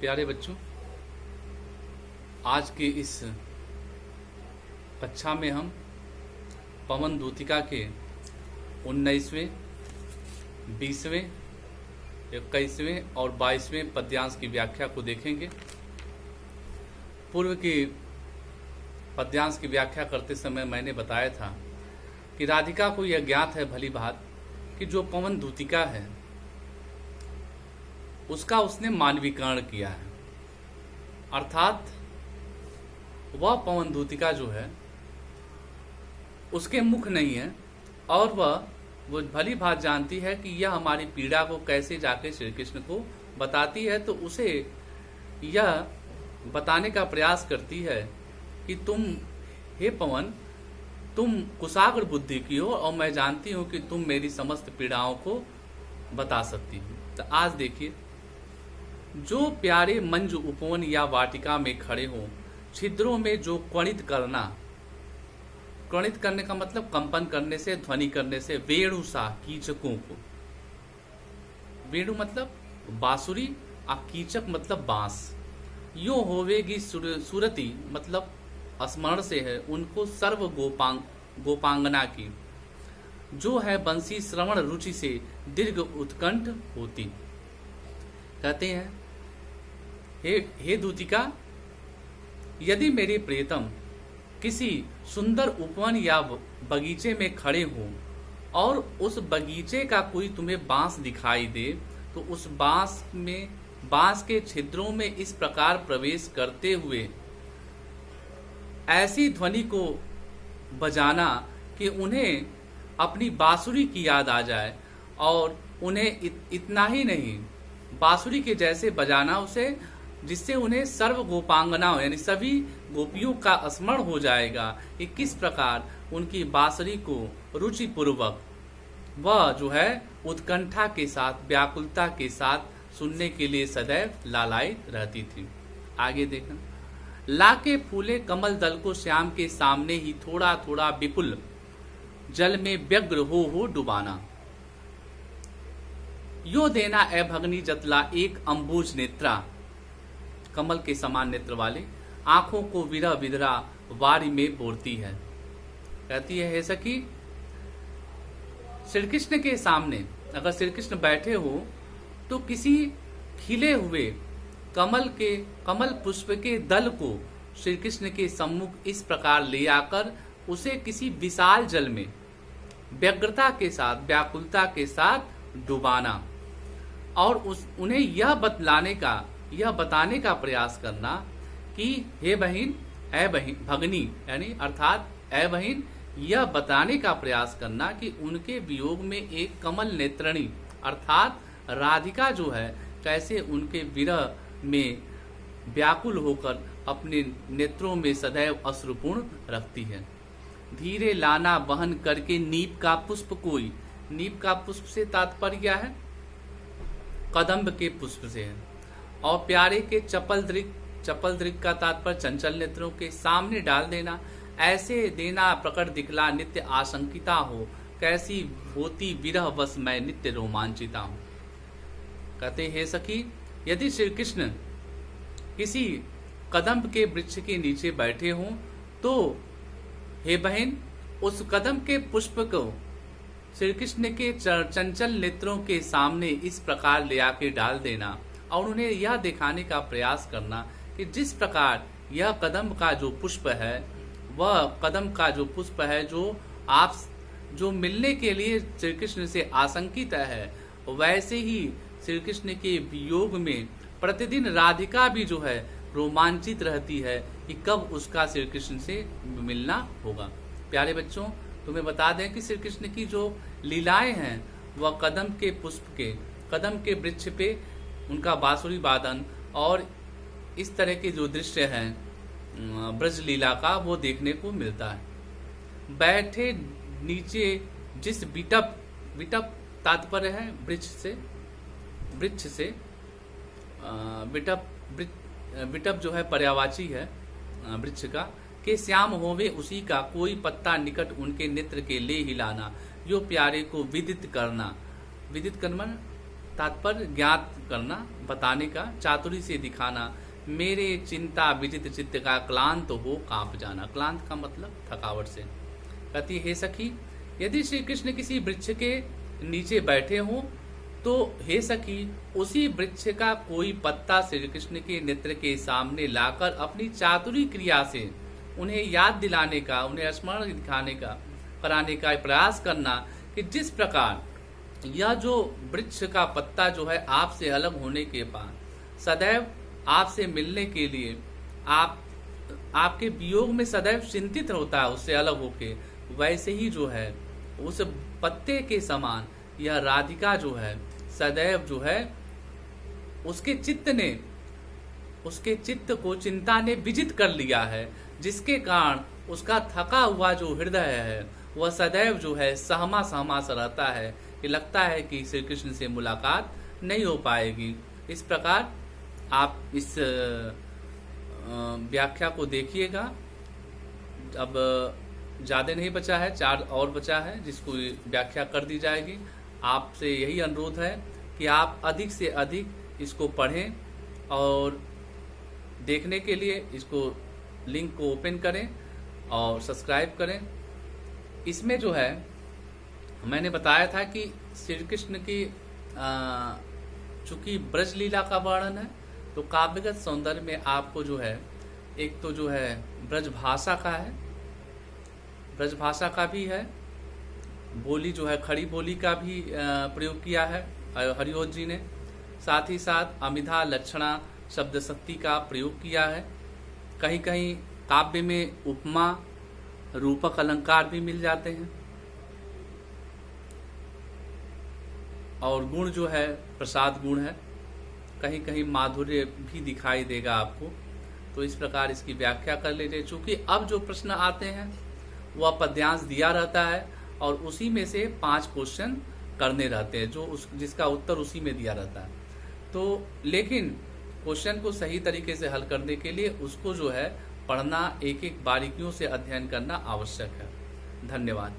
प्यारे बच्चों, आज के इस कक्षा में हम पवन दूतिका के 19वें, 20वें, 21वें और 22वें पद्यांश की व्याख्या को देखेंगे। पूर्व के पद्यांश की व्याख्या करते समय मैंने बताया था कि राधिका को यह ज्ञात है भली बात कि जो पवन दूतिका है उसका उसने मानवीकरण किया है, अर्थात वह पवन दूतिका जो है उसके मुख नहीं है और वो भली बात जानती है कि यह हमारी पीड़ा को कैसे जाके श्री कृष्ण को बताती है, तो उसे यह बताने का प्रयास करती है कि तुम हे पवन, तुम कुशाग्र बुद्धि की हो और मैं जानती हूं कि तुम मेरी समस्त पीड़ाओं को बता सकती हो। तो आज देखिए, जो प्यारे मंजू उपवन या वाटिका में खड़े हो, छिद्रों में जो क्वणित करना, क्वणित करने का मतलब कंपन करने से, ध्वनि करने से, वेणु सा कीचकों को, वेणु मतलब बांसुरी और कीचक मतलब बांस, यो होवेगी सुरति मतलब स्मरण से है उनको सर्व गोपांगना की, जो है बंसी श्रवण रुचि से दीर्घ उत्कंठ होती। कहते हैं हे दूतिका, यदि मेरे प्रियतम किसी सुंदर उपवन या बगीचे में खड़े हो और उस बगीचे का कोई तुम्हें बांस दिखाई दे, तो उस बांस के छिद्रों में इस प्रकार प्रवेश करते हुए ऐसी ध्वनि को बजाना कि उन्हें अपनी बांसुरी की याद आ जाए, और उन्हें इतना ही नहीं, बांसुरी के जैसे बजाना उसे, जिससे उन्हें सर्व गोपांगना यानी सभी गोपियों का स्मरण हो जाएगा कि किस प्रकार उनकी बांसुरी को रुचि पूर्वक वह जो है उत्कंठा के साथ, व्याकुलता के साथ सुनने के लिए सदैव लालाई रहती थी। आगे देखना, लाके फूले कमल दल को श्याम के सामने ही थोड़ा थोड़ा विपुल जल में व्यग्र हो डुबाना, यो देना ए भगनी जतला एक अंबुज नेत्रा, कमल के समान नेत्र वाले आंखों को विरह विदरा वारी में बोरती है। कहती है हे सखी, श्री कृष्ण के सामने अगर श्री कृष्ण बैठे हो तो किसी खिले हुए कमल पुष्प के दल को श्री कृष्ण के सम्मुख इस प्रकार ले आकर उसे किसी विशाल जल में व्यग्रता के साथ, व्याकुलता के साथ डुबाना, और उन्हें यह बताने का प्रयास करना कि हे बहिन, ऐ बहिन, भगनी यानी अर्थात ऐ बहिन, यह बताने का प्रयास करना कि उनके वियोग में एक कमल नेत्रणी अर्थात राधिका जो है कैसे उनके विरह में व्याकुल होकर अपने नेत्रों में सदैव अश्रुपूर्ण रखती है। धीरे लाना वहन करके नीप का पुष्प कोई, नीप का पुष्प से तात्पर्य है कदम्ब के पुष्प से है, और प्यारे के चपल दृग का तात्पर्य चंचल नेत्रों के सामने डाल देना, ऐसे देना प्रकट दिखला नित्य आशंकिता हो, कैसी होती विरह वश मैं नित्य रोमांचिता हूं। कहते हे सखी, यदि श्री कृष्ण किसी कदम्ब के वृक्ष के नीचे बैठे हों तो हे बहन, उस कदम्ब के पुष्प को श्री कृष्ण के चंचल नेत्रों के सामने इस प्रकार ले आके डाल देना, और उन्हें यह दिखाने का प्रयास करना कि जिस प्रकार यह कदम्ब का जो पुष्प है, वह कदम्ब का जो पुष्प है जो मिलने के लिए श्री कृष्ण से आशंकित है, वैसे ही श्री कृष्ण के वियोग में प्रतिदिन राधिका भी जो है रोमांचित रहती है कि कब उसका श्री कृष्ण से मिलना होगा। प्यारे बच्चों, तुम्हें बता दें कि श्री कृष्ण की जो लीलाएं हैं वह कदम्ब के पुष्प के, कदम्ब के वृक्ष पे उनका बांसुरी वादन और इस तरह के जो दृश्य हैं ब्रज लीला का, वो देखने को मिलता है। बैठे नीचे जिस विटप तात्पर्य है वृक्ष से विटप जो है पर्यावाची है वृक्ष का, के श्याम होवे उसी का कोई पत्ता निकट उनके नेत्र के ले हिलाना, यो प्यारे को विदित करना तात्पर्य ज्ञात करना, बताने का, चातुरी से दिखाना। मेरे चिंता विदित चित्त का क्लांत हो कांप जाना। क्लांत का मतलब थकावट से। कहती हे सखी, यदि श्री कृष्ण किसी वृक्ष के नीचे बैठे हों तो हे सखी उसी वृक्ष का कोई पत्ता श्री कृष्ण के नेत्र के सामने लाकर अपनी चातुरी क्रिया से उन्हें याद दिलाने का, उन्हें स्मरण दिखाने का, कराने का प्रयास करना कि जिस प्रकार यह जो वृक्ष का पत्ता जो है आपसे अलग होने के बाद सदैव आपसे मिलने के लिए आपके वियोग में सदैव चिंतित होता है उससे अलग होके, वैसे ही जो है उस पत्ते के समान यह राधिका जो है सदैव जो है उसके चित्त को चिंता ने विजित कर लिया है, जिसके कारण उसका थका हुआ जो हृदय है वह सदैव जो है सहमा सहमा सा रहता है कि लगता है कि श्री कृष्ण से मुलाकात नहीं हो पाएगी। इस प्रकार आप इस व्याख्या को देखिएगा। अब ज़्यादा नहीं बचा है, 4 और बचा है जिसको व्याख्या कर दी जाएगी। आपसे यही अनुरोध है कि आप अधिक से अधिक इसको पढ़ें और देखने के लिए इसको लिंक को ओपन करें और सब्सक्राइब करें। इसमें जो है मैंने बताया था कि श्री कृष्ण की चूंकि ब्रज लीला का वर्णन है तो काव्यगत सौंदर्य में आपको जो है एक तो जो है ब्रज भाषा का है, ब्रज भाषा का भी है, बोली जो है खड़ी बोली का भी प्रयोग किया है हरिओत जी ने, साथ ही साथ अमिधा लक्षणा शब्द शक्ति का प्रयोग किया है। कहीं कहीं काव्य में उपमा रूपक अलंकार भी मिल जाते हैं और गुण जो है प्रसाद गुण है, कहीं कहीं माधुर्य भी दिखाई देगा आपको। तो इस प्रकार इसकी व्याख्या कर लीजिए। चूंकि अब जो प्रश्न आते हैं वह पद्यांश दिया रहता है और उसी में से 5 क्वेश्चन करने रहते हैं जो जिसका उत्तर उसी में दिया रहता है। तो लेकिन क्वेश्चन को सही तरीके से हल करने के लिए उसको जो है पढ़ना, एक एक बारीकियों से अध्ययन करना आवश्यक है। धन्यवाद।